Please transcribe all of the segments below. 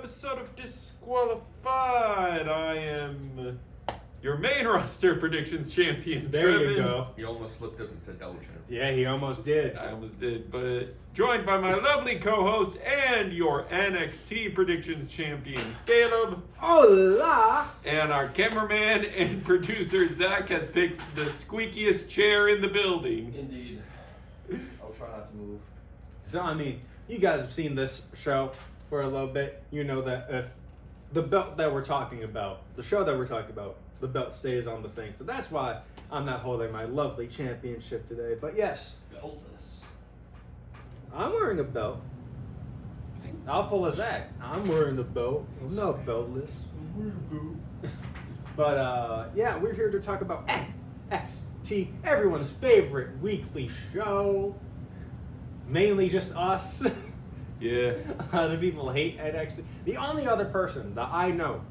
episode of Disqualified. I am your main roster predictions champion, There Trevin. you go. He almost slipped up and said double champ. Yeah, he almost did. I almost did, but joined by my lovely co-host and your NXT predictions champion, Caleb. Hola! And our cameraman and producer, Zach, has picked the squeakiest chair in the building. Indeed. I'll try not to move. So, I mean, you guys have seen this show for a little bit. You know that if the belt that we're talking about, the show that we're talking about, the belt stays on the thing. So that's why I'm not holding my lovely championship today. But yes, Beltless. I'm wearing a belt. I'll pull a Zach. I'm wearing the belt. I'm not beltless. But yeah, we're here to talk about NXT, everyone's favorite weekly show. Mainly just us. Yeah. A lot of people hate NXT. The only other person that I know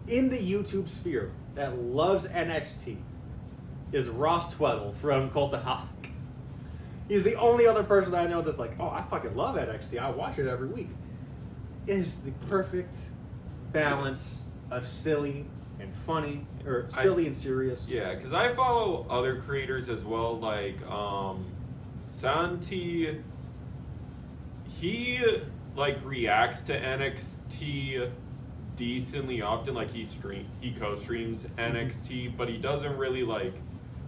in the YouTube sphere that loves NXT is Ross Tweddle from Cultaholic. He's the only other person that I know that's like, oh, I fucking love NXT. I watch it every week. It is the perfect balance of silly and funny, or silly and serious. Yeah, because I follow other creators as well, like Santi. He reacts to NXT decently often. Like he co-streams NXT, but he doesn't really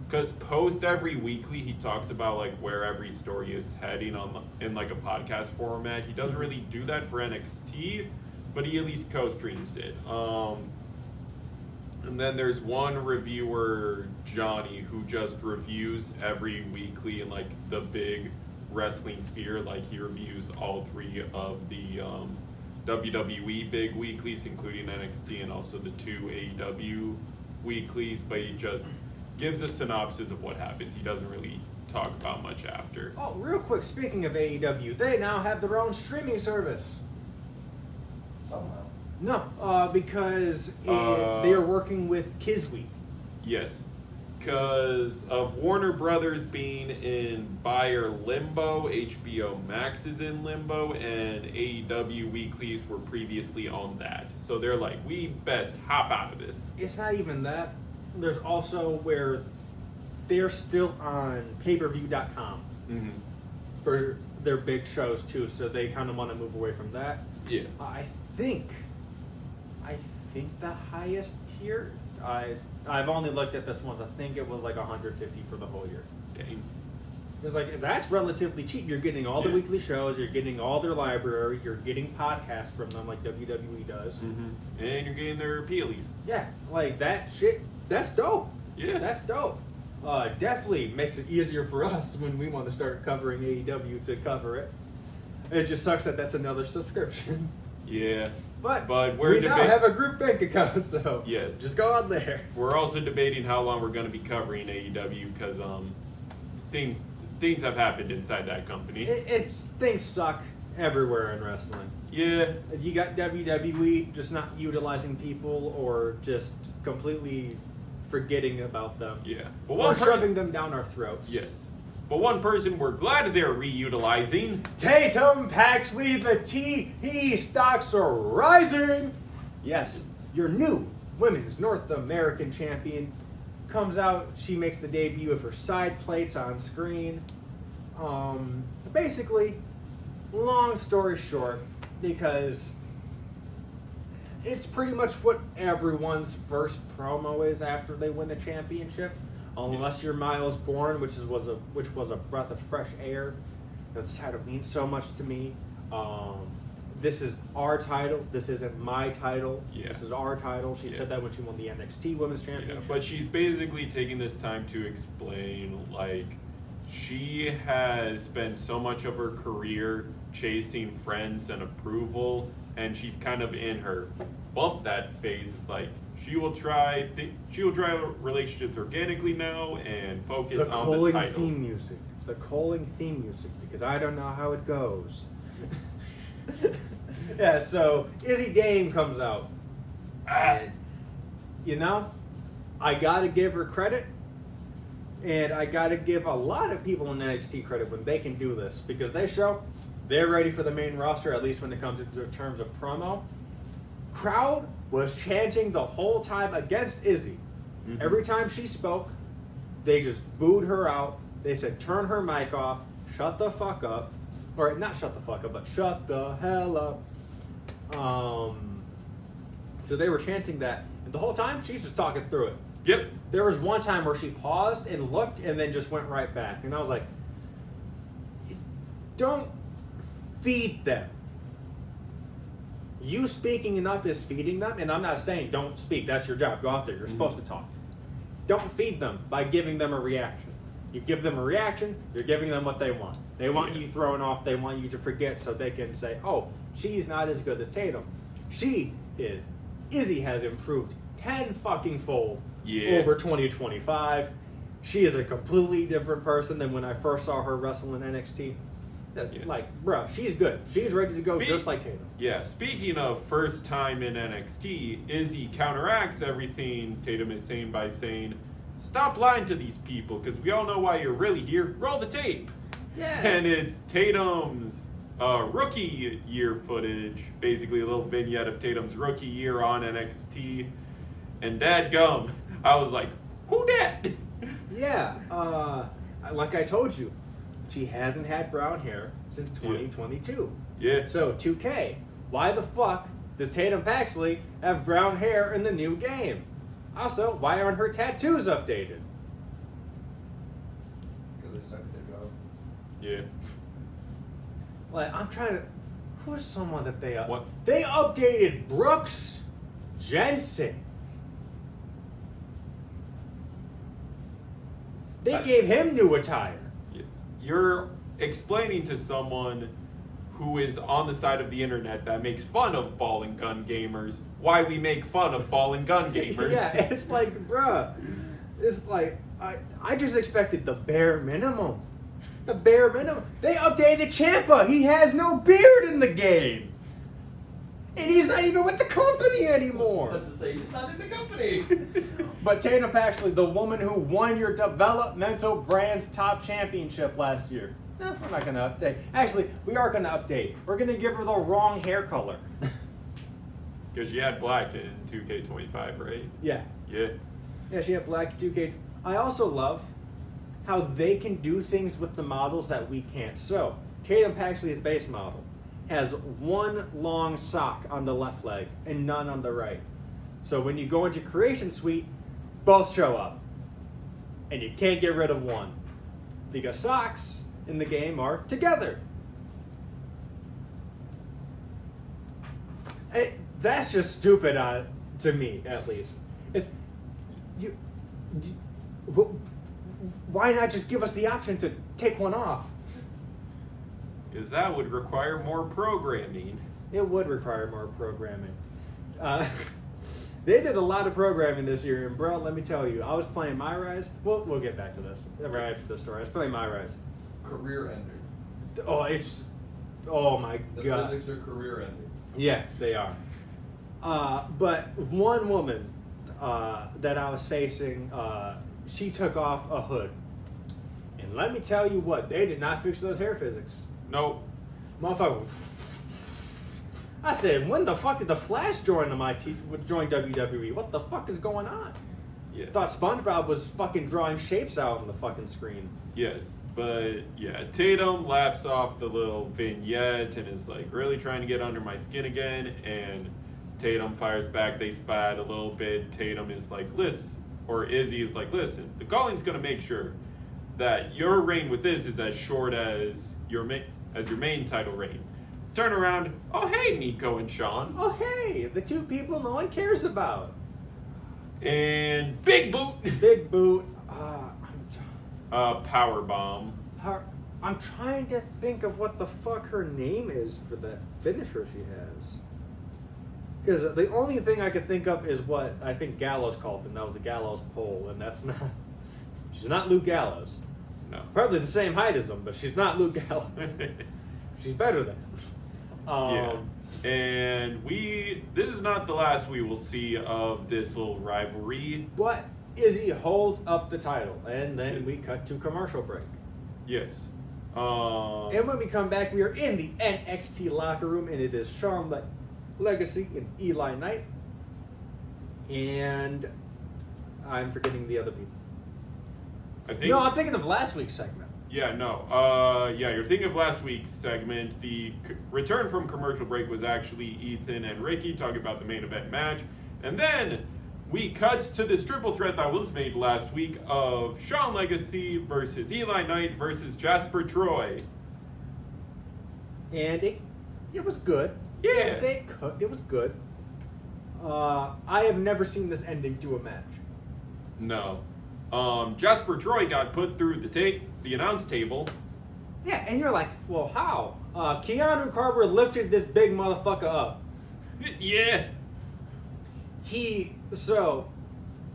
because post every weekly he talks about where every story is heading in a podcast format. He doesn't really do that for NXT, but he at least co-streams it. And then there's one reviewer, Johnny, who just reviews every weekly in the big wrestling sphere. He reviews all three of the WWE big weeklies, including NXT, and also the two AEW weeklies, but he just gives a synopsis of what happens. He doesn't really talk about much after. Oh, real quick, speaking of AEW, they now have their own streaming service. Somehow. No, because they are working with Kiswi. Yes. Because of Warner Brothers being in buyer limbo, HBO Max is in limbo, and AEW weeklies were previously on that. So they're like, we best hop out of this. It's not even that. There's also where they're still on pay-per-view.com for their big shows too, so they kind of want to move away from that. Yeah. I think the highest tier, I've only looked at this once. I think it was $150 for the whole year. Dang. It's that's relatively cheap. You're getting all the weekly shows. You're getting all their library. You're getting podcasts from them like WWE does. Mm-hmm. And you're getting their appealies. Yeah, that shit. That's dope. Yeah. That's dope. Definitely makes it easier for us when we want to start covering AEW to cover it. It just sucks that that's another subscription. Yeah. But we're we now have a group bank account, so yes, just go out there. We're also debating how long we're going to be covering AEW because things have happened inside that company. Things suck everywhere in wrestling. Yeah. You got WWE just not utilizing people or just completely forgetting about them. Yeah. But or shoving them down our throats. Yes. But one person we're glad they're reutilizing. Tatum Paxley, the TE stocks are rising. Yes, your new women's North American champion comes out. She makes the debut of her side plates on screen. Basically, long story short, because it's pretty much what everyone's first promo is after they win the championship. Unless you're Miles Bourne, which was a breath of fresh air. That's how it means so much to me. This is our title. This isn't my title. Yeah. This is our title. She said that when she won the NXT Women's Championship. Yeah, but she's basically taking this time to explain, she has spent so much of her career chasing friends and approval, and she's kind of in her bump that phase. She will try relationships organically now and focus on the title. The calling theme music, because I don't know how it goes. Yeah, so Izzy Dame comes out. And, I gotta give her credit. And I gotta give a lot of people in NXT credit when they can do this. Because they're ready for the main roster, at least when it comes into terms of promo. Crowd was chanting the whole time against Izzy. Mhm. Every time she spoke, they just booed her out. They said, turn her mic off, shut the fuck up. Or not shut the fuck up, but shut the hell up. So they were chanting that. And the whole time, she's just talking through it. Yep. There was one time where she paused and looked and then just went right back. And I was like, don't feed them. You speaking enough is feeding them. And I'm not saying don't speak. That's your job. Go out there. You're supposed to talk. Don't feed them by giving them a reaction. You give them a reaction, you're giving them what they want. They want you thrown off. They want you to forget so they can say, oh, she's not as good as Tatum. Izzy has improved 10 fucking fold over 2025. She is a completely different person than when I first saw her wrestle in NXT. Like, bruh, she's good. She's ready to go just like Tatum. Yeah, speaking of first time in NXT, Izzy counteracts everything Tatum is saying by saying, stop lying to these people, because we all know why you're really here. Roll the tape. Yeah. And it's Tatum's rookie year footage, basically a little vignette of Tatum's rookie year on NXT. And dadgum, I was like, who dat? Yeah, like I told you, she hasn't had brown hair since 2022. Yeah. So 2K, why the fuck does Tatum Paxley have brown hair in the new game? Also, why aren't her tattoos updated? Because they suck at their job. Yeah. Like, I'm trying to. Who's someone that they What? They updated Brooks Jensen. They gave him new attire. Yes. You're explaining to someone who is on the side of the internet that makes fun of ball and gun gamers why we make fun of ball and gun gamers. Yeah, it's like, bruh. It's like, I just expected the bare minimum. The bare minimum. They updated Ciampa. He has no beard in the game. And he's not even with the company anymore. I was about to say, he's not in the company. But Tatum Paxley, the woman who won your developmental brand's top championship last year. No, we're not going to update. Actually, we are going to update. We're going to give her the wrong hair color. Because you had black in 2K25, right? Yeah. Yeah. Yeah, she had black 2K. I also love how they can do things with the models that we can't. So, Tatum Paxley's base model has one long sock on the left leg and none on the right. So when you go into Creation Suite, both show up. And you can't get rid of one. Because socks in the game are together. That's just stupid to me, at least. Why not just give us the option to take one off? Because that would require more programming. It would require more programming. They did a lot of programming this year, and bro, let me tell you, I was playing My Rise. We'll get back to this right after the story. I was playing My Rise. Career ender. Oh my The god. physics are career ending. Yeah, they are. But one woman that I was facing, she took off a hood. And let me tell you what, they did not fix those hair physics. Nope. Motherfucker. I said, when the fuck did the Flash join join WWE? What the fuck is going on? Yeah. Thought SpongeBob was fucking drawing shapes out on the fucking screen. Yes. But yeah, Tatum laughs off the little vignette and is like really trying to get under my skin again. And Tatum fires back. They spat a little bit. Tatum is like, listen, or Izzy is like, listen, the Calling's gonna make sure that your reign with this is as short as your main title reign. Turn around. Oh hey, Nico and Sean. Oh hey, the two people no one cares about. And big boot. Big boot. Power bomb. I'm trying to think of what the fuck her name is for that finisher she has. Because the only thing I could think of is what I think Gallows called them. That was the Gallows pole, and that's not. She's not Luke Gallows. No. Probably the same height as him, but she's not Luke Gallows. She's better than him. Yeah. And this is not the last we will see of this little rivalry. But Izzy holds up the title, and then we cut to commercial break. Yes. And when we come back, we are in the NXT locker room, and it is Charlotte Legacy and Eli Knight. And I'm forgetting the other people. I think. No, I'm thinking of last week's segment. Yeah, no. You're thinking of last week's segment. The return from commercial break was actually Ethan and Ricky talking about the main event match. And then we cut to this triple threat that was made last week of Shawn Legacy versus Eli Knight versus Jasper Troy. And it was good. Yeah. I'd say it cooked. It was good. I have never seen this ending to a match. No. Jasper Troy got put through the announce table. Yeah, and you're like, well, how? Keanu Carver lifted this big motherfucker up. Yeah. So,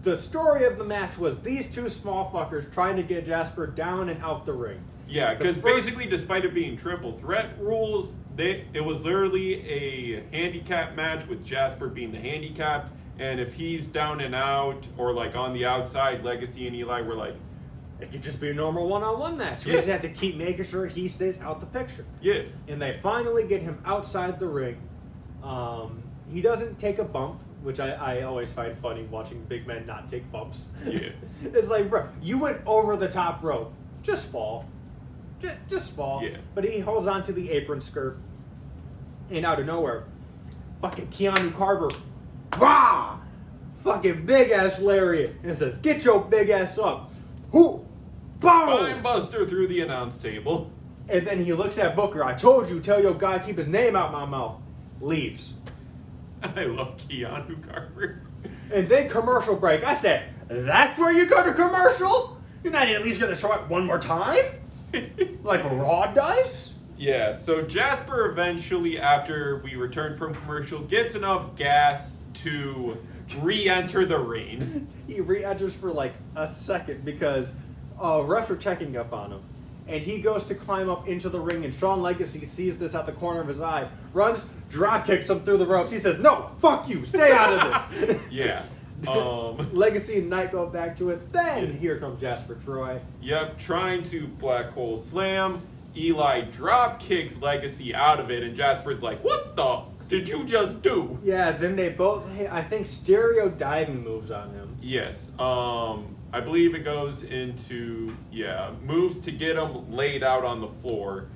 the story of the match was these two small fuckers trying to get Jasper down and out the ring. Yeah, The because first- basically, despite it being triple threat rules, it was literally a handicap match with Jasper being the handicapped. And if he's down and out or like on the outside, Legacy and Eli were like, It could just be a normal one-on-one match. We Yeah. just have to keep making sure he stays out the picture. yeah, And they finally get him outside the ring. He doesn't take a bump, which I always find funny watching big men not take bumps. Yeah. It's like, bro, you went over the top rope. Just fall. Just fall. Yeah. But he holds on to the apron skirt. And out of nowhere, fucking Keanu Carver, bah! Fucking big ass lariat. And says, get your big ass up. Who? Spine Boom! buster through the announce table. And then he looks at Booker. I told you, tell your guy keep his name out my mouth. Leaves. I love Keanu Carver. And then commercial break. I said, that's where you go to commercial? You're not at least going to show it one more time? Like Raw does? Yeah, so Jasper eventually, after we return from commercial, gets enough gas to re-enter the ring. He re-enters for like a second because refs are checking up on him. And he goes to climb up into the ring, and Shawn Legacy sees this out the corner of his eye, runs, drop kicks him through the ropes. He says, no, fuck you, stay out of this. Yeah. Legacy and Knight go back to it. Then here comes Jasper Troy. Yep, trying to black hole slam. Eli drop kicks Legacy out of it, and Jasper's like, what the did you just do? Yeah, then they both hit, I think, stereo diving moves on him. Yes. I believe it goes into, moves to get him laid out on the floor.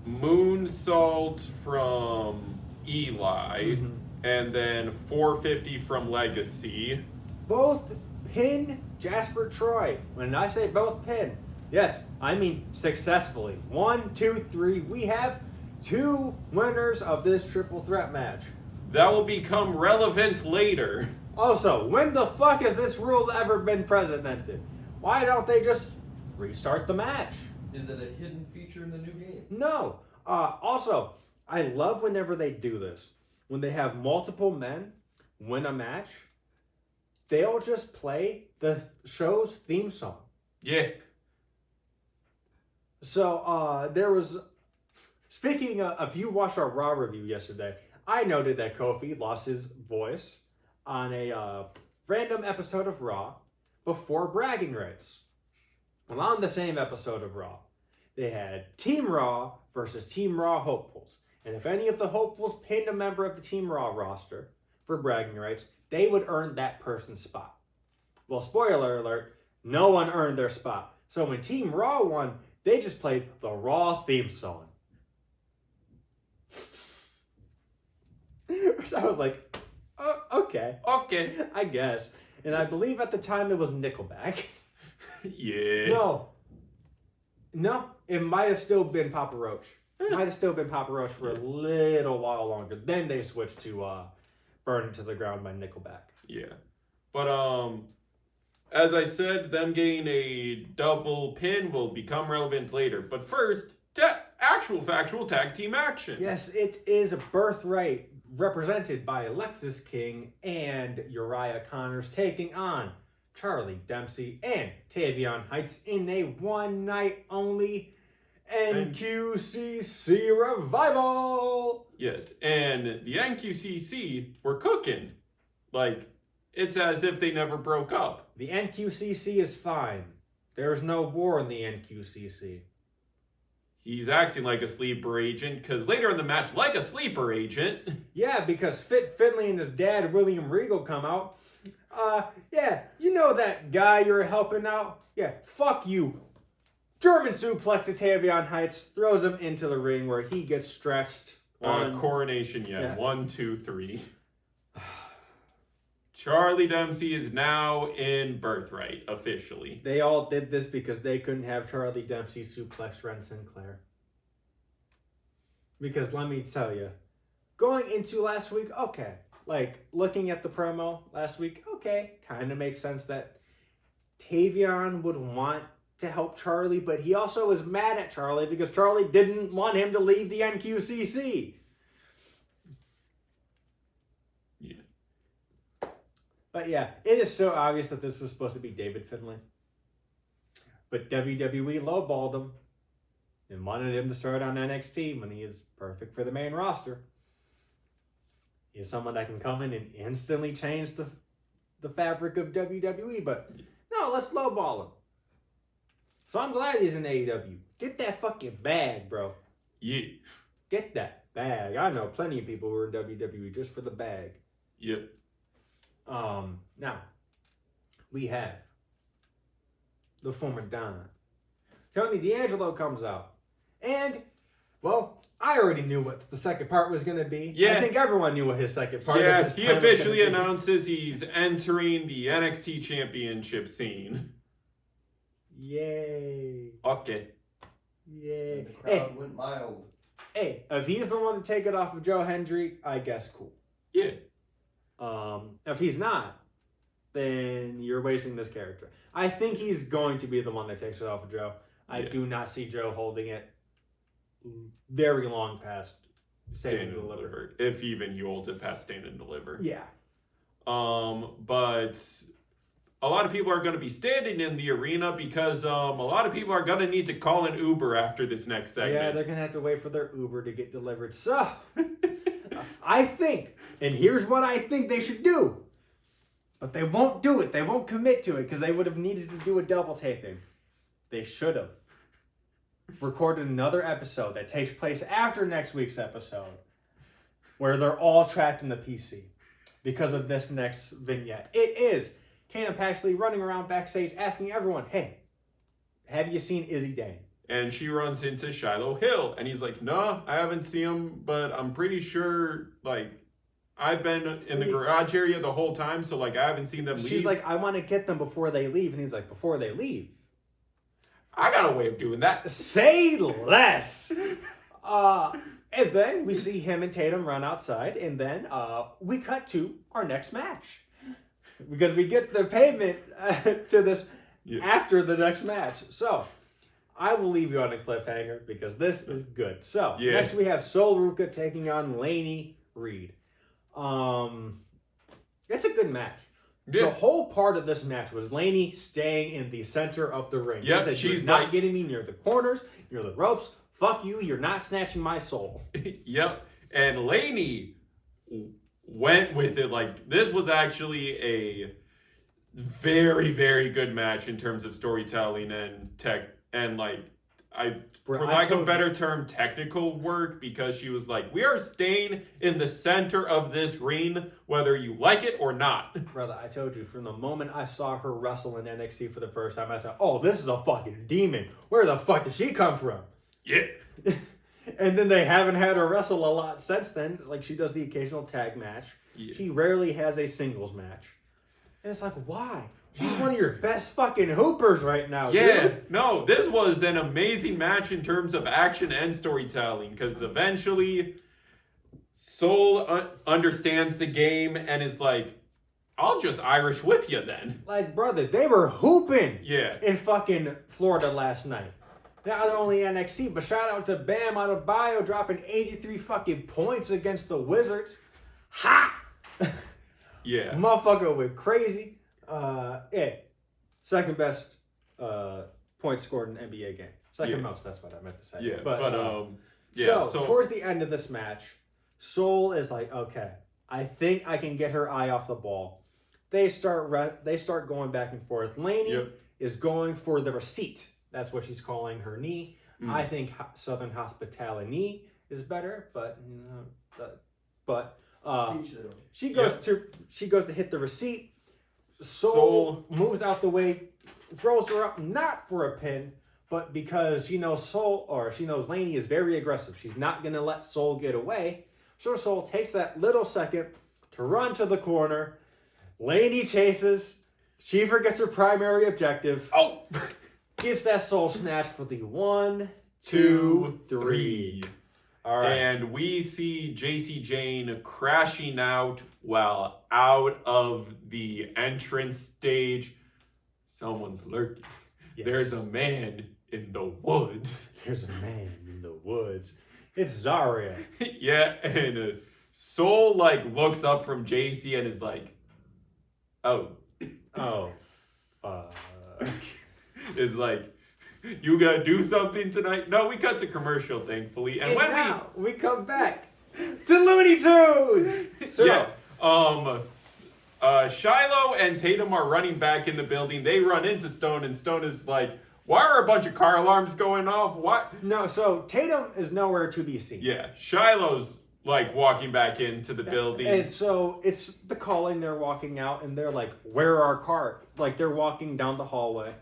Moonsault from Eli, Mhm. and then 450 from Legacy. Both pin Jasper Troy. When I say both pin, yes, I mean successfully. 1, 2, 3. We have 2 winners of this triple threat match. That will become relevant later. Also, when the fuck has this rule ever been precedented? Why don't they just restart the match? Is it a hidden feature in the new game? No. Also, I love whenever they do this. When they have multiple men win a match, they'll just play the show's theme song. Yeah. So, there was... Speaking of, if you watched our Raw review yesterday, I noted that Kofi lost his voice on a random episode of Raw before bragging rights. Well, on the same episode of Raw, they had Team Raw versus Team Raw hopefuls. And if any of the hopefuls pinned a member of the Team Raw roster for bragging rights, they would earn that person's spot. Well, spoiler alert, no one earned their spot. So when Team Raw won, they just played the Raw theme song. So I was like, oh, okay, I guess. And I believe at the time it was Nickelback. Yeah. No, it might have still been Papa Roach. It might have still been Papa Roach for a little while longer. Then they switched to Burn It to the Ground by Nickelback. Yeah. But, as I said, them getting a double pin will become relevant later. But first, actual factual tag team action. Yes, it is a Birthright represented by Alexis King and Uriah Connors taking on Charlie Dempsey and Tavion Heights in a one-night only NQCC revival. Yes, and the NQCC were cooking. Like, it's as if they never broke up. The NQCC is fine. There's no war in the NQCC. he's acting like a sleeper agent because later in the match, like a sleeper agent. Yeah, because Fit Finlay and his dad, William Regal, come out. Yeah, you know that guy you're helping out? Yeah, fuck you. German suplex to Tavion Heights, throws him into the ring where he gets stretched. Coronation, Yeah. 1, 2, 3. Charlie Dempsey is now in Birthright, officially. They all did this because they couldn't have Charlie Dempsey suplex Ren Sinclair. Because let me tell you, going into last week, okay. Like, looking at the promo last week, okay. Kind of makes sense that Tavion would want to help Charlie, but he also was mad at Charlie because Charlie didn't want him to leave the NQCC. Yeah. But yeah, it is so obvious that this was supposed to be David Finlay. But WWE lowballed him and wanted him to start on NXT when he is perfect for the main roster. He's someone that can come in and instantly change the fabric of WWE, but no, let's lowball him. So I'm glad he's in AEW. Get that fucking bag, bro. Yeah. Get that bag. I know plenty of people who are in WWE just for the bag. Yep. Now, we have the former Don. Tony D'Angelo comes out. And, well, I already knew what the second part was going to be. Yeah. I think everyone knew what his second part Yeah, of his he plan was officially gonna be. announces he's entering the NXT championship scene. Yay. Okay. Yay. And the crowd went mild. Hey, if he's the one to take it off of Joe Hendry, I guess cool. Yeah. If he's not, then you're wasting this character. I think he's going to be the one that takes it off of Joe. I do not see Joe holding it very long past Stand and Deliver. If even he holds it past Stand and Deliver. Yeah. But a lot of people are going to be standing in the arena because a lot of people are going to need to call an Uber after this next segment. Yeah, they're going to have to wait for their Uber to get delivered. So, I think, and here's what I think they should do. But they won't do it. They won't commit to it because they would have needed to do a double taping. They should have recorded another episode that takes place after next week's episode where they're all trapped in the PC because of this next vignette. It is Tatum Paxley running around backstage asking everyone, hey, have you seen Izzy Dane? And she runs into Shiloh Hill. And he's like, no, I haven't seen him, but I'm pretty sure, like, I've been in the garage area the whole time, so, like, I haven't seen them leave. She's like, I want to get them before they leave. And he's like, before they leave? I got a way of doing that. Say less! And then we see him and Tatum run outside, and then we cut to our next match. Because we get the payment to this after the next match. So, I will leave you on a cliffhanger because this is good. So, next we have Sol Ruca taking on Lainey Reed. It's a good match. Yeah. The whole part of this match was Lainey staying in the center of the ring. Yep, She said, she's you're not like- getting me near the corners, near the ropes. Fuck you, you're not snatching my soul. Yep. And Lainey went with it. Like, this was actually a very, very good match in terms of storytelling and tech. And, like, for lack of a better term, technical work, because she was like, we are staying in the center of this ring, whether you like it or not. Brother, I told you, from the moment I saw her wrestle in NXT for the first time, I said, oh, this is a fucking demon. Where the fuck did she come from? Yeah. And then they haven't had her wrestle a lot since then. Like, she does the occasional tag match. Yeah. She rarely has a singles match. And it's like, why? She's one of your best fucking hoopers right now, Yeah, dude. no, this was an amazing match in terms of action and storytelling, because eventually Sol understands the game and is like, I'll just Irish whip you then. Like, brother, they were hooping Yeah. in fucking Florida last night. Not only NXT, but shout out to Bam out of Bio dropping 83 fucking points against the Wizards. Ha! Yeah. Motherfucker went crazy. Yeah. Second best points scored in an NBA game. Second most, that's what I meant to say. Yeah, So, towards the end of this match, Sol is like, okay, I think I can get her eye off the ball. They start going back and forth. Lainey is going for the receipt. That's what she's calling her knee. I think Southern Hospitality is better, but Teach their own. she goes to hit the receipt. Soul moves out the way, throws her up not for a pin, but because she knows Laney is very aggressive. She's not gonna let Soul get away. So Soul takes that little second to run to the corner. Laney chases. She forgets her primary objective. Oh! Gets that Soul snatch for the 1, 2, 3. All right. And we see JC Jane crashing out out of the entrance stage. Someone's lurking. Yes. There's a man in the woods. There's a man in the woods. It's Zarya. Yeah, and Soul looks up from JC and is like, oh. Oh, fuck. Is like, you gotta do something tonight? No, we cut to commercial, thankfully. And when now we come back to Looney Tunes. So, yeah, Shiloh and Tatum are running back in the building. They run into Stone, and Stone is like, why are a bunch of car alarms going off? What? No, so Tatum is nowhere to be seen. Yeah, Shiloh's walking back into the building. And so it's the calling. They're walking out, and they're like, where are our cars? They're walking down the hallway.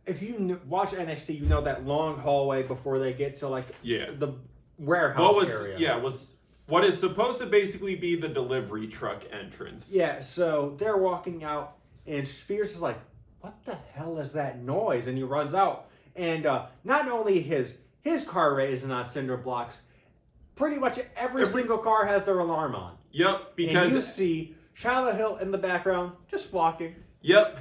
If you watch NXT, you know that long hallway before they get to the warehouse area. Was what is supposed to basically be the delivery truck entrance. Yeah, so they're walking out, and Spears is like, what the hell is that noise? And he runs out. And not only his car raised on cinder blocks, pretty much every single car has their alarm on. Yep, because and you see Shiloh Hill in the background just walking. Yep.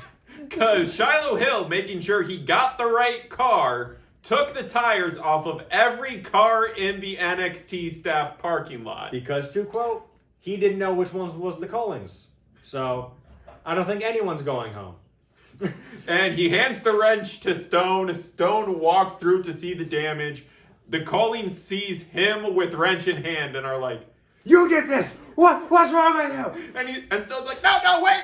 Because Shiloh Hill, making sure he got the right car, took the tires off of every car in the NXT staff parking lot. Because, to quote, he didn't know which ones was the Collings. So, I don't think anyone's going home. And he hands the wrench to Stone. Stone walks through to see the damage. The Collings sees him with wrench in hand and are like, you did this! What's wrong with you? And Stone's like, no, wait!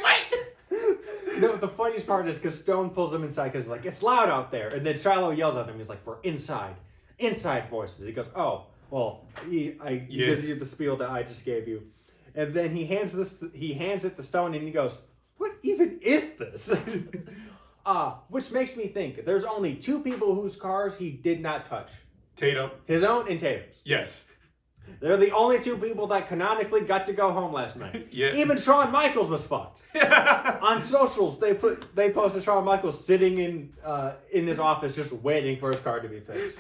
No, the funniest part is because Stone pulls him inside because it's loud out there. And then Shiloh yells at him. He's like, we're inside. Inside voices. He goes, oh, well, he gives you the spiel that I just gave you. And then he hands it to Stone and he goes, what even is this? Which makes me think there's only 2 people whose cars he did not touch. Tatum. His own and Tatum's. Yes. They're the only 2 people that canonically got to go home last night. Yeah. Even Shawn Michaels was fucked. On socials, they posted Shawn Michaels sitting in his office just waiting for his car to be fixed.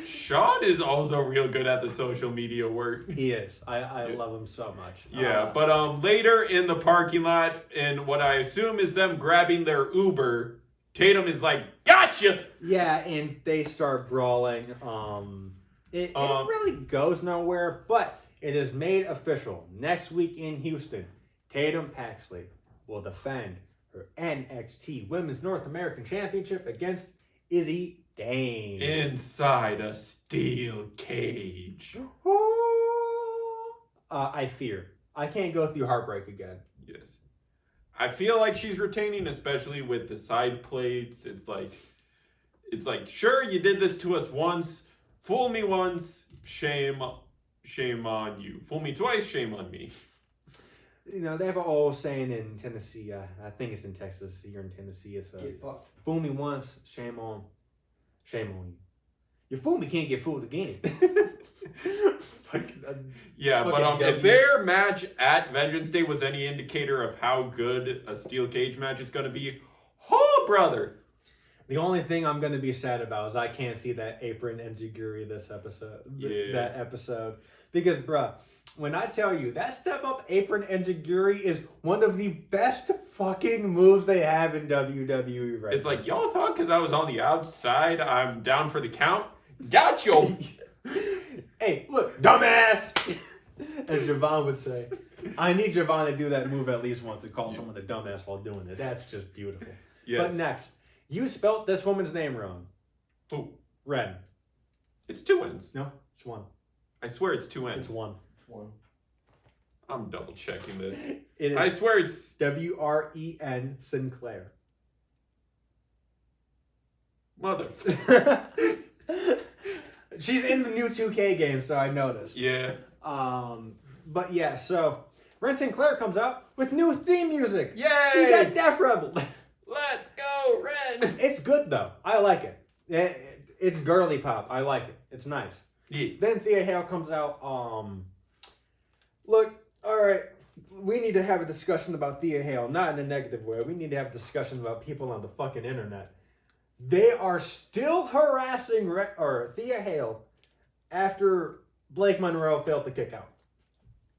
Shawn is also real good at the social media work. He is. I love him so much. Yeah, but later in the parking lot, and what I assume is them grabbing their Uber, Tatum is like, gotcha! Yeah, and they start brawling. It really goes nowhere, but it is made official. Next week in Houston, Tatum Paxley will defend her NXT Women's North American Championship against Izzy Dane. Inside a steel cage. I fear. I can't go through heartbreak again. Yes. I feel like she's retaining, especially with the side plates. It's like, sure, you did this to us once. Fool me once, shame on you. Fool me twice, shame on me. You know, they have an old saying in Tennessee. I think it's in Texas. Here in Tennessee, it's Get fucked. fool me once, shame on you. You fool me, can't get fooled again. Yeah, but if their match at Vengeance Day was any indicator of how good a steel cage match is going to be, oh, brother. The only thing I'm going to be sad about is I can't see that apron enziguri this episode. That episode. Because, bruh, when I tell you that step-up apron enziguri is one of the best fucking moves they have in WWE right It's now. like, y'all thought because I was on the outside, I'm down for the count? Got you! Hey, look, dumbass! As Javon would say. I need Javon to do that move at least once and call someone a dumbass while doing it. That's just beautiful. Yes. But next, you spelt this woman's name wrong. Who? Ren. It's 2 N's. No, it's 1. I swear it's 2 N's. It's 1. It's 1. I'm double checking this. It is I swear it's WREN Sinclair. Motherfucker. She's in the new 2K game, so I noticed. Yeah. But yeah, so Ren Sinclair comes out with new theme music. Yay! She got Death Rebel. Let's go, Ren! It's good though. I like it. It's girly pop. I like it. It's nice. Yeah. Then Thea Hale comes out. Look, all right. We need to have a discussion about Thea Hale, not in a negative way. We need to have a discussion about people on the fucking internet. They are still harassing Thea Hale after Blake Monroe failed to kick out.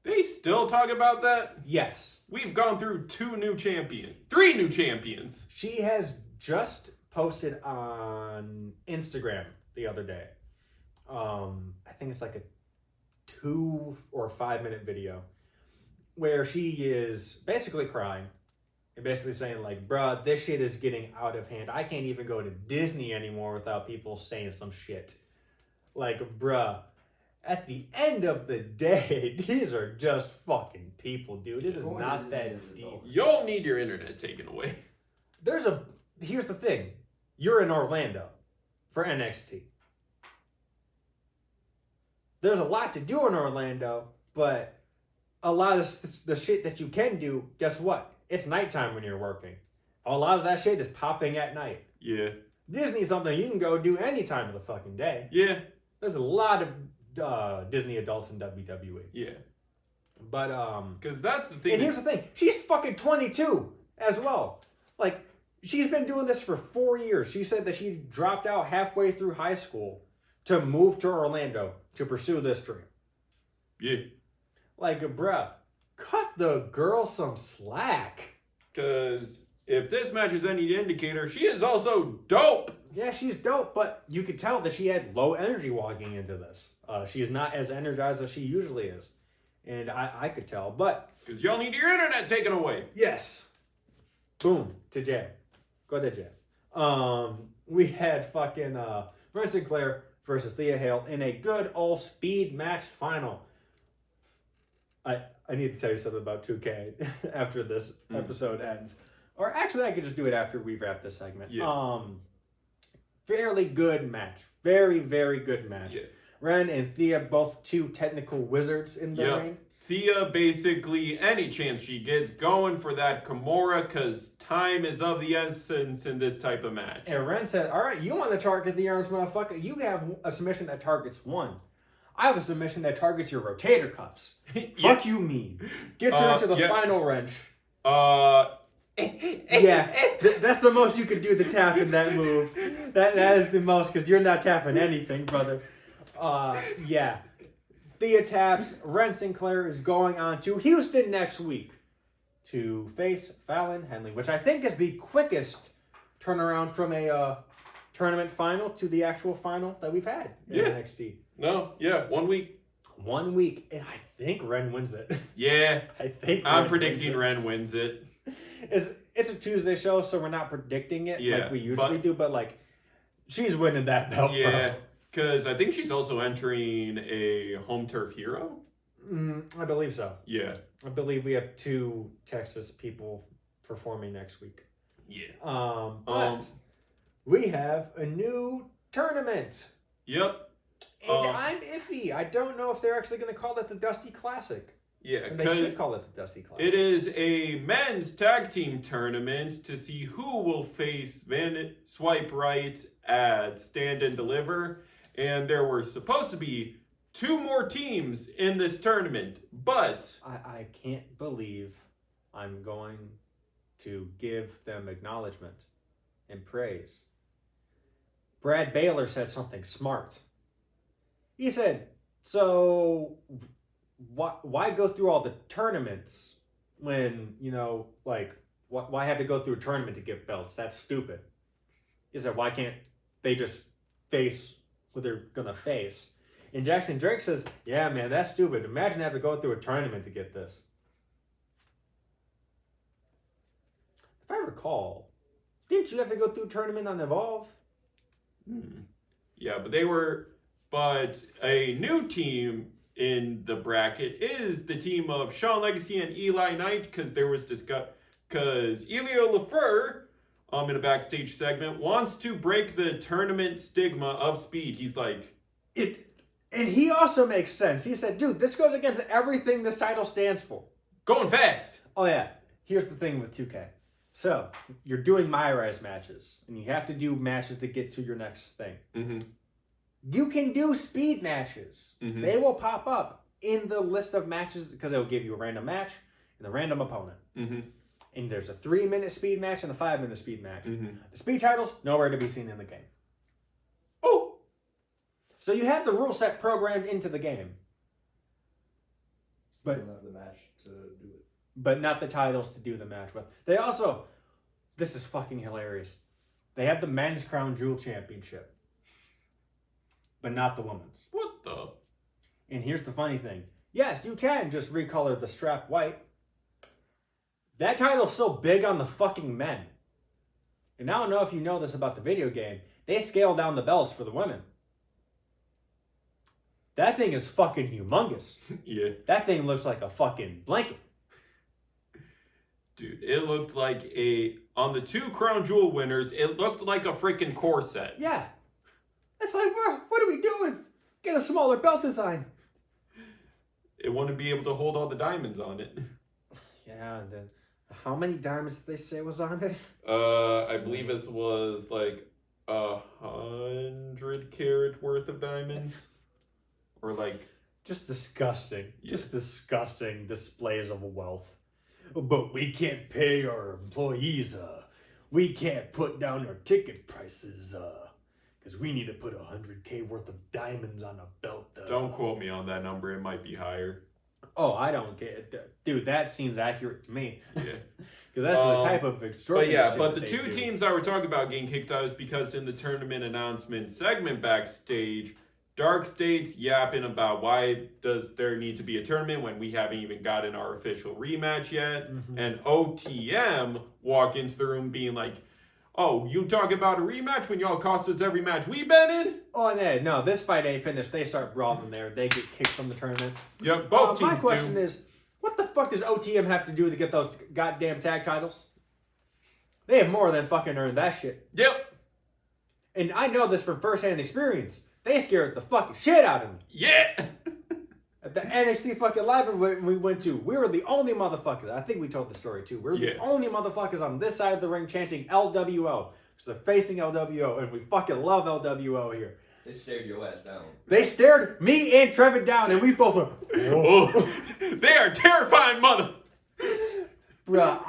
They still talk about that? Yes. We've gone through 3 new champions. She has just posted on Instagram the other day. I think it's like a 2 or 5 minute video where she is basically crying and basically saying like, bruh, this shit is getting out of hand. I can't even go to Disney anymore without people saying some shit. Like, bruh, at the end of the day, these are just fucking people, dude. It is Going to not Disney that is a deep. dog. You'll need your internet taken away. Here's the thing. You're in Orlando for NXT. There's a lot to do in Orlando, but a lot of the shit that you can do, guess what? It's nighttime when you're working. A lot of that shit is popping at night. Yeah. Disney's something you can go do any time of the fucking day. Yeah. There's a lot of Disney adults in WWE. Yeah. But, Because that's the thing. and here's the thing. She's fucking 22 as well. Like, she's been doing this for 4 years. She said that she dropped out halfway through high school to move to Orlando to pursue this dream. Yeah. Like, bruh, cut the girl some slack. Because if this match is any indicator, she is also dope. Yeah, she's dope, but you could tell that she had low energy walking into this. She's not as energized as she usually is. And I could tell, but... Because y'all need your internet taken away. Yes. Boom. To jail. Go to jail. We had fucking Ren Sinclair versus Thea Hale in a good old speed match final. I need to tell you something about 2K after this episode ends. Or actually, I could just do it after we wrap this segment. Yeah. Fairly good match. Very, very good match. Yeah. Ren and Thea, both 2 technical wizards in the ring. Thea, basically, any chance she gets, going for that Kimura, because time is of the essence in this type of match. And Ren said, all right, you want to target the arms, motherfucker? You have a submission that targets 1. I have a submission that targets your rotator cuffs. Fuck you mean. Gets her into the final wrench. Yeah, that's the most you can do to tap in that move. That is the most, because you're not tapping anything, brother. Yeah. Thea taps. Ren Sinclair is going on to Houston next week to face Fallon Henley, which I think is the quickest turnaround from a tournament final to the actual final that we've had in NXT. No, yeah, 1 week. 1 week, and I think Ren wins it. Yeah, I'm Ren predicting wins it. Ren wins it. It's a Tuesday show, so we're not predicting it Yeah, like we usually do, but like she's winning that belt, Yeah, because I think she's also entering a home turf hero. I believe so. Yeah. I believe we have 2 Texas people performing next week. Yeah. But we have a new tournament. Yep. And I'm iffy. I don't know if they're actually going to call it the Dusty Classic. Yeah, And they should call it the Dusty Classic. it is a men's tag team tournament to see who will face Van Swipe Right at Stand and Deliver. And there were supposed to be 2 more teams in this tournament, but I can't believe I'm going to give them acknowledgement and praise. Brad Baylor said something smart. He said, so why go through all the tournaments when, like, why have to go through a tournament to get belts? That's stupid. He said, why can't they just face who they're going to face? And Jackson Drake says, yeah, man, that's stupid. Imagine having to go through a tournament to get this. If I recall, didn't you have to go through a tournament on Evolve? Yeah, but a new team in the bracket is the team of Shawn Legacy and Eli Knight, because there was because Elio Lafleur in a backstage segment, wants to break the tournament stigma of speed. He's like, and he also makes sense. He said, dude, this goes against everything this title stands for. going fast. Oh, yeah. Here's the thing with 2K. So, you're doing My Rise matches, and you have to do matches to get to your next thing. Mm-hmm. You can do speed matches. Mm-hmm. They will pop up in the list of matches because it will give you a random match and a random opponent. Mm-hmm. And there's a 3-minute speed match and a 5-minute speed match. Mm-hmm. The speed titles, nowhere to be seen in the game. Oh! So you have the rule set programmed into the game. You But don't have the match to do it. but not the titles to do the match with. They also, this is fucking hilarious. They have the men's crown jewel championship, but not the women's. What the? And here's the funny thing. Yes, you can just recolor the strap white. That title's so big on the fucking men. And I don't know if you know this about the video game. They scale down the belts for the women. That thing is fucking humongous. Yeah. That thing looks like a fucking blanket. Dude, it looked like on the 2 Crown Jewel winners, it looked like a freaking corset. Yeah. It's like, what are we doing? Get a smaller belt design. It wouldn't be able to hold all the diamonds on it. Yeah, and then how many diamonds did they say was on it? I believe this was like 100 carat worth of diamonds. Or like... Just disgusting. Yeah. Just disgusting displays of wealth. But we can't pay our employees, we can't put down our ticket prices, because we need to put 100K worth of diamonds on a belt. Don't quote me on that number. It might be higher. Oh, I don't get it. Dude, that seems accurate to me. Yeah. Because that's the type of But extraordinary yeah, shit but that the they two do. teams that we're talking about getting kicked out is because in the tournament announcement segment backstage, Dark State's yapping about why does there need to be a tournament when we haven't even gotten our official rematch yet. Mhm. And OTM walk into the room being like, oh, you talk about a rematch when y'all cost us every match we've been in? Oh, no, this fight ain't finished. They start brawling there. They get kicked from the tournament. Yep, both teams My question do. is, what the fuck does OTM have to do to get those goddamn tag titles? They have more than fucking earned that shit. Yep. And I know this from firsthand experience. They scared the fucking shit out of me. Yeah. At the NXT fucking live we went to, we were the only motherfuckers. I think we told the story too. We were the Yeah. only motherfuckers on this side of the ring chanting LWO. Because they're facing LWO, and we fucking love LWO here. They stared your ass down. They stared me and Trevor down, and we both went, Oh, they are terrifying mother. bruh,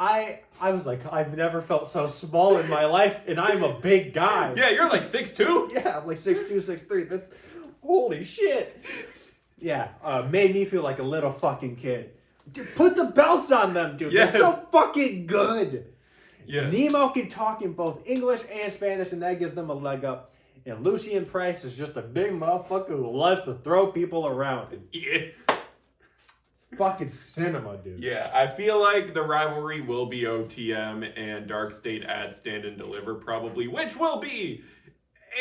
I was like, I've never felt so small in my life, and I'm a big guy. Yeah, you're like 6'2". Yeah, I'm like 6'2", 6'3". That's, holy shit. Yeah, made me feel like a little fucking kid. Dude, put the belts on them, dude. Yes. They're so fucking good. Yeah. Nemo can talk in both English and Spanish, and that gives them a leg up. And Lucien Price is just a big motherfucker who loves to throw people around. Yeah. Fucking cinema, dude. Yeah, I feel like the rivalry will be OTM and Dark State at Stand and Deliver probably, which will be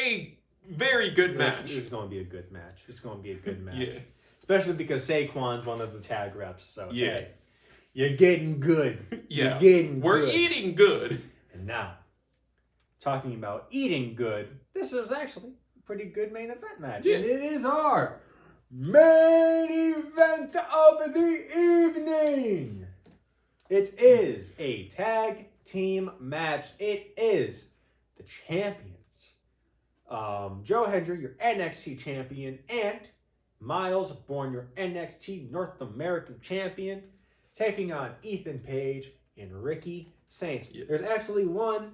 a very good match. It's going to be a good match. It's going to be a good match. Yeah. Especially because Saquon's one of the tag reps. So, Yeah. hey, you're getting good. Yeah. You're getting We're good. eating good. And now, talking about eating good, this is actually a pretty good main event match. Yeah. And it is our main event of the evening. It is a tag team match. It is the champions. Joe Hendry, your NXT champion, and Miles Bourne, your NXT North American champion, taking on Ethan Page and Ricky Saints. Yeah. There's actually one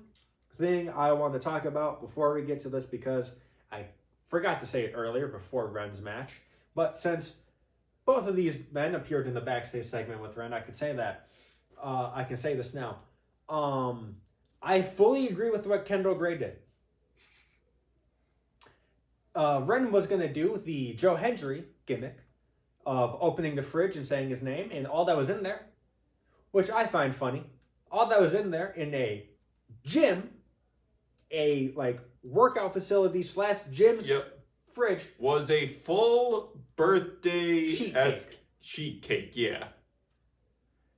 thing I want to talk about before we get to this because I forgot to say it earlier before Ren's match. But since both of these men appeared in the backstage segment with Ren, I can say that. I can say this now. I fully agree with what Kendall Gray did. Ren was going to do the Joe Hendry gimmick of opening the fridge and saying his name, and all that was in there, which I find funny, all that was in there in a gym, a like workout facility / gym's Yep. fridge, Was a full birthday Sheet esque cake. sheet cake, yeah.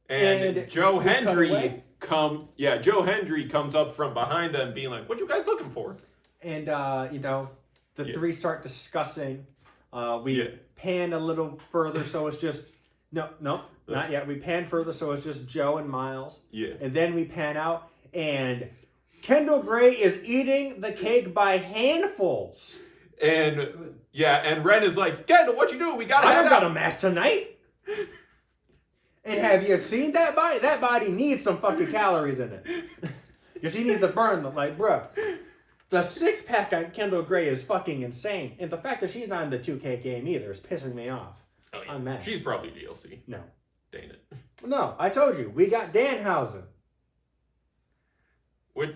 And Joe we cut Hendry away. Joe Hendry comes up from behind them being like, what you guys looking for? And, the three start discussing. We pan a little further, so it's just... No, not yet. We pan further, so it's just Joe and Miles. Yeah. And then we pan out, and Kendall Gray is eating the cake by handfuls. And, and Ren is like, Kendall, what you doing? We gotta I head don't got out. a match tonight. And have you seen that body? That body needs some fucking calories in it. Because she needs to burn them. Like, bruh, the six-pack on Kendall Gray is fucking insane. And the fact that she's not in the 2K game either is pissing me off. Oh, yeah. I'm mad. She's probably DLC. No. Dang it. No, I told you. We got Danhausen.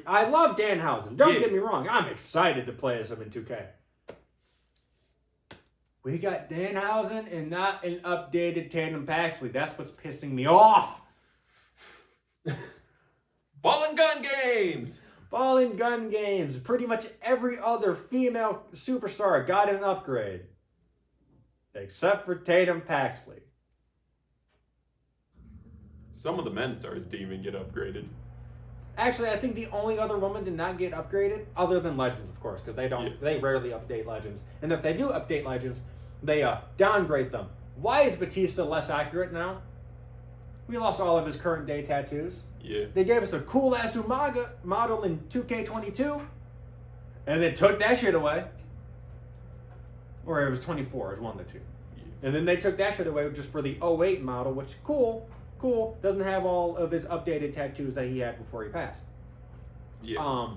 I love Danhausen. Don't get me wrong. I'm excited to play as him in 2K. We got Danhausen and not an updated Tatum Paxley. That's what's pissing me off. Ball and gun games. Ball and gun games. Pretty much every other female superstar got an upgrade. Except for Tatum Paxley. Some of the men's stars didn't even get upgraded. Actually, I think the only other woman did not get upgraded, other than Legends, of course, because they rarely update Legends. And if they do update Legends, they downgrade them. Why is Batista less accurate now? We lost all of his current day tattoos. Yeah. They gave us a cool-ass Umaga model in 2K22, and then took that shit away. Or it was 24, it was one of the two. Yeah. And then they took that shit away just for the 08 model, which, cool, doesn't have all of his updated tattoos that he had before he passed. Yeah.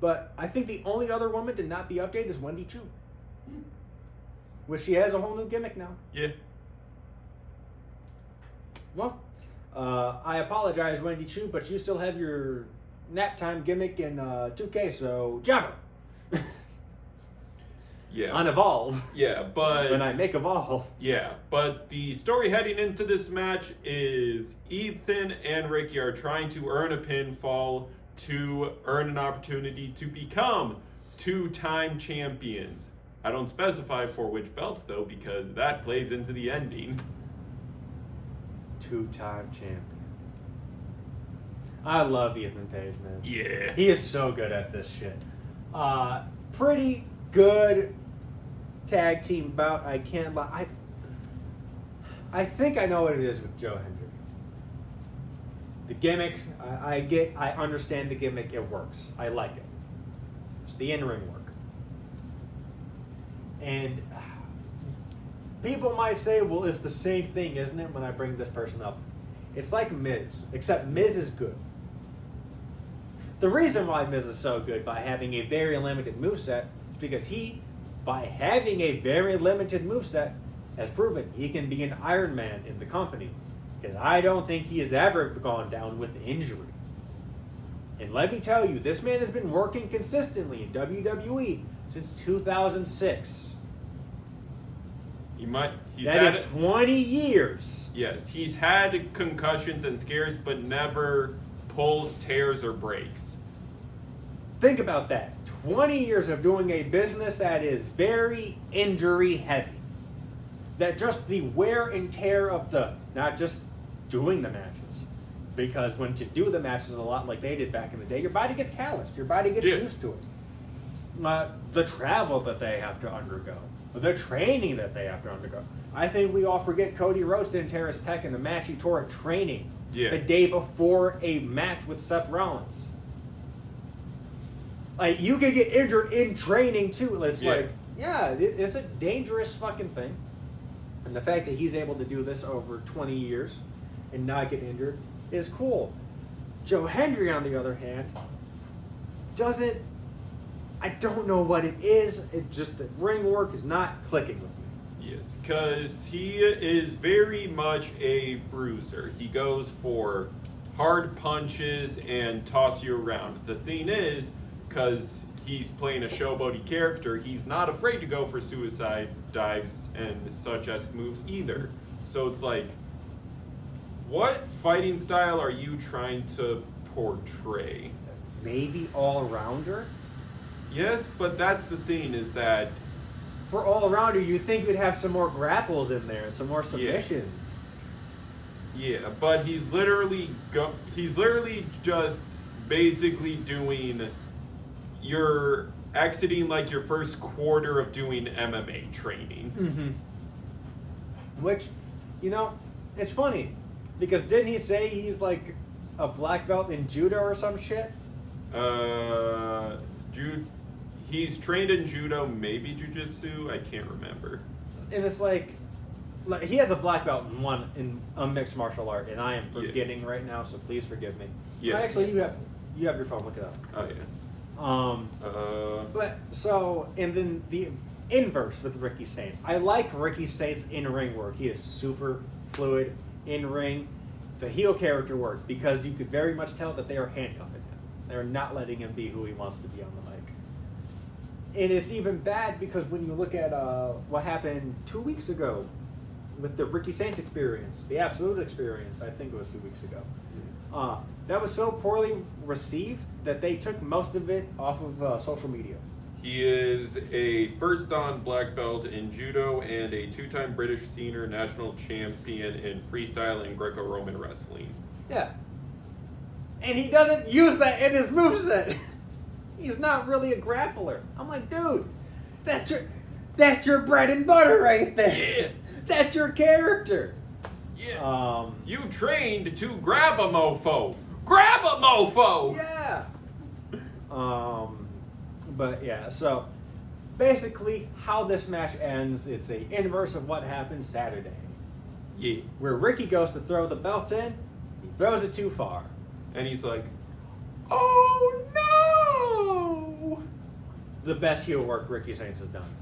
But I think the only other woman to not be updated is Wendy Chu. Which she has a whole new gimmick now. Yeah. Well, I apologize, Wendy Chu, but you still have your nap time gimmick in 2K, so jabber. Yeah. On Evolve. Yeah, but... When I make Evolve. Yeah, but the story heading into this match is Ethan and Ricky are trying to earn a pinfall to earn an opportunity to become two-time champions. I don't specify for which belts, though, because that plays into the ending. Two-time champion. I love Ethan Page, man. Yeah. He is so good at this shit. Pretty good tag team bout. I can't lie. I think I know what it is with Joe Hendry. The gimmick, I understand the gimmick. It works. I like it. It's the in-ring work. And people might say, well, it's the same thing, isn't it, when I bring this person up? It's like Miz, except Miz is good. The reason why Miz is so good by having a very limited moveset is because he, by having a very limited moveset, has proven he can be an Iron Man in the company. Because I don't think he has ever gone down with injury. And let me tell you, this man has been working consistently in WWE since 2006. That is 20 years. Yes, he's had concussions and scares, but never pulls, tears, or breaks. Think about that. 20 years of doing a business that is very injury heavy. That just the wear and tear of not just doing the matches. Because when to do the matches a lot like they did back in the day, your body gets calloused. Your body gets used to it. The travel that they have to undergo. The training that they have to undergo. I think we all forget Cody Rhodes didn't tear his pec in the match he tore at training. Yeah. The day before a match with Seth Rollins. Like, you could get injured in training too. It's it's a dangerous fucking thing. And the fact that he's able to do this over 20 years and not get injured is cool. Joe Hendry, on the other hand, I don't know what it is. It just, the ring work is not clicking with me. Yes, because he is very much a bruiser. He goes for hard punches and toss you around. The thing is, because he's playing a showboaty character, he's not afraid to go for suicide dives and such-esque moves either. So it's like, what fighting style are you trying to portray? Maybe all-rounder? Yes, but that's the thing, is that... For all-rounder, you'd think we'd have some more grapples in there, some more submissions. Yeah, but he's literally just basically doing. You're exiting like your first quarter of doing MMA training. Mm-hmm. Which, it's funny because didn't he say he's like a black belt in judo or some shit? He's trained in judo, maybe jujitsu. I can't remember. And it's like he has a black belt in a mixed martial art, and I am forgetting right now, so please forgive me. Yeah. Actually, you have your phone. Look it up. Oh yeah. But so, and then the inverse with Ricky Saints. I like Ricky Saints in ring work. He is super fluid in ring. The heel character work because you could very much tell that they are handcuffing him. They're not letting him be who he wants to be on the mic. And it's even bad because when you look at what happened 2 weeks ago with the Ricky Saints experience, the Absolute experience, I think it was 2 weeks ago. That was so poorly received that they took most of it off of social media. He is a first dan black belt in judo and a 2-time British senior national champion in freestyle and Greco-Roman wrestling. Yeah. And he doesn't use that in his moveset. He's not really a grappler. I'm like, dude, that's your bread and butter right there. Yeah. That's your character. Yeah. You trained to grab a mofo. Grab a mofo. Yeah. But yeah, so basically how this match ends, it's a inverse of what happened Saturday. Yeah. Where Ricky goes to throw the belt in, he throws it too far. And he's like, oh no! The best heel work Ricky Saints has done.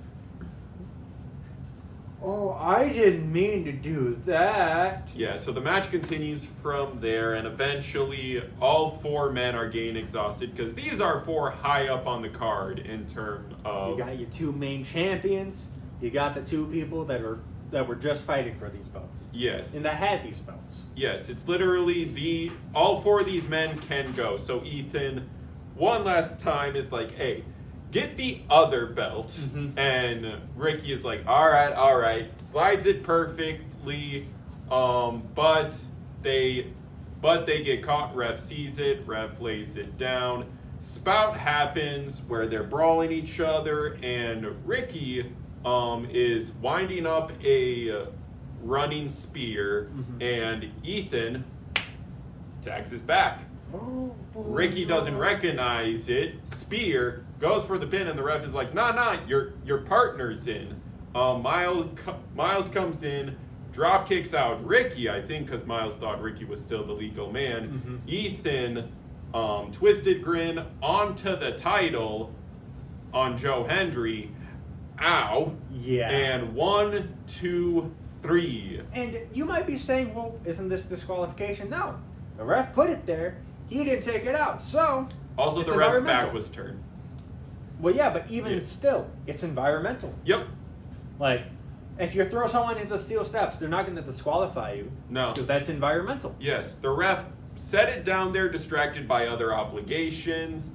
Oh, I didn't mean to do that. Yeah, so the match continues from there, and eventually all 4 men are getting exhausted because these are 4 high up on the card in terms of. You got your 2 main champions. You got the 2 people that were just fighting for these belts. Yes. And that had these belts. Yes, it's literally all 4 of these men can go. So Ethan, one last time, is like, hey, get the other belt. Mm-hmm. And Ricky is like, all right, slides it perfectly. But they get caught. Ref sees it. Ref lays it down. Spout happens where they're brawling each other, and Ricky is winding up a running spear, and Ethan tags his back. Ricky doesn't recognize it. Spear goes for the pin, and the ref is like, nah, your partner's in. Miles comes in, drop kicks out Ricky, I think, because Miles thought Ricky was still the legal man. Ethan, twisted grin onto the title on Joe Hendry. Ow. Yeah. And 1, 2, 3. And you might be saying, well, isn't this disqualification? No. The ref put it there. He didn't take it out. So, Also, it's the ref's environmental. back was turned. Well, yeah, but even Yeah. still, it's environmental. Yep. Like, if you throw someone into the steel steps, they're not going to disqualify you. No. Because that's environmental. Yes, the ref set it down there, distracted by other obligations.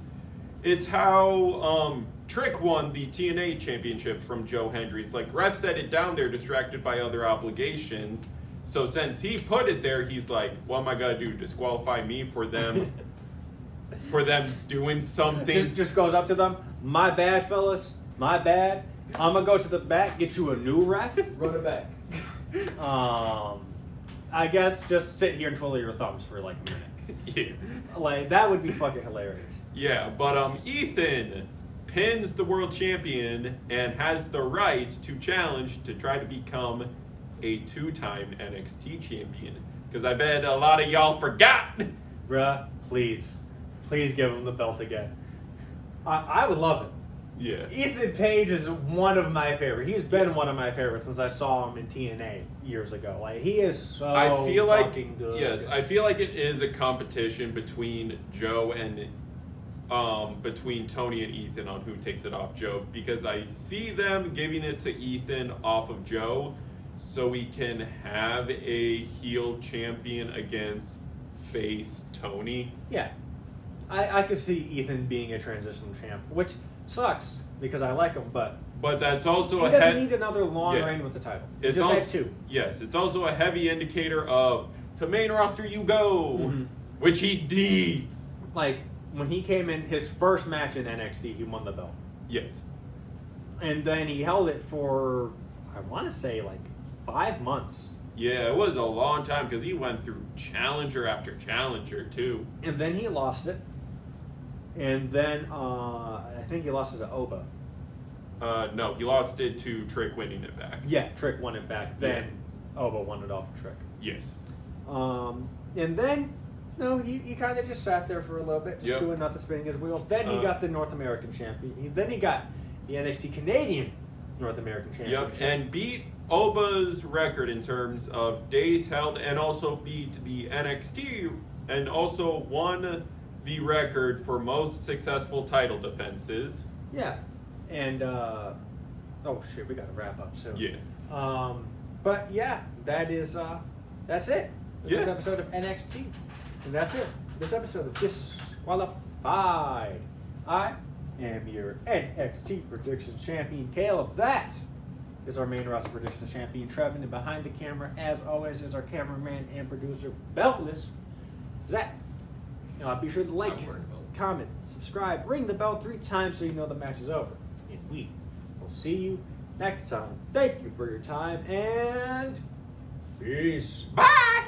It's how Trick won the TNA championship from Joe Hendry. It's like ref set it down there, distracted by other obligations. So since he put it there, he's like, what am I gonna do? Disqualify me for them for them doing something? Just goes up to them. My bad, fellas. My bad. I'm gonna go to the back, get you a new ref. Run it back. I guess just sit here and twiddle your thumbs for like a minute. Yeah. Like that would be fucking hilarious. Yeah, but Ethan pins the world champion and has the right to challenge to try to become a 2-time NXT champion. Because I bet a lot of y'all forgot. Bruh, please give him the belt again. I would love it. Yeah. Ethan Page is one of my favorites. He's been one of my favorites since I saw him in TNA years ago. Like he is so I feel like fucking good. yes, I feel like it is a competition between Joe and between Tony and Ethan on who takes it off Joe, because I see them giving it to Ethan off of Joe so we can have a heel champion against face Tony. Yeah. I could see Ethan being a transitional champ, which sucks because I like him, but that's also he a doesn't need another long yeah. reign with the title. It's Just also had 2. Yes, it's also a heavy indicator of to main roster you go, Mhm. which he needs. Like, when he came in his first match in NXT, he won the belt. Yes. And then he held it for, I want to say, like 5 months. Yeah, it was a long time because he went through challenger after challenger too. And then he lost it. And then I think he lost it to Oba. No, he lost it to Trick, winning it back. Yeah, Trick won it back. Then Oba won it off of Trick. Yes. And then, no, he kind of just sat there for a little bit, just Yep. doing nothing, spinning his wheels. Then he got the North American champion. Then he got the NXT Canadian North American championship. Yep, and beat Oba's record in terms of days held, and also beat the NXT, and also won the record for most successful title defenses. Yeah. And, oh shit, we got to wrap up soon. Yeah. But yeah, that's it. For This Yeah. episode of NXT. And that's it. This episode of Disqualified. I am your NXT Predictions Champion, Caleb. That is our main roster Predictions Champion, Trevin. And behind the camera, as always, is our cameraman and producer, Beltless, Zach. Be sure to like, I'm worried about it. comment, subscribe, ring the bell 3 times so you know the match is over. And we will see you next time. Thank you for your time and peace. Bye!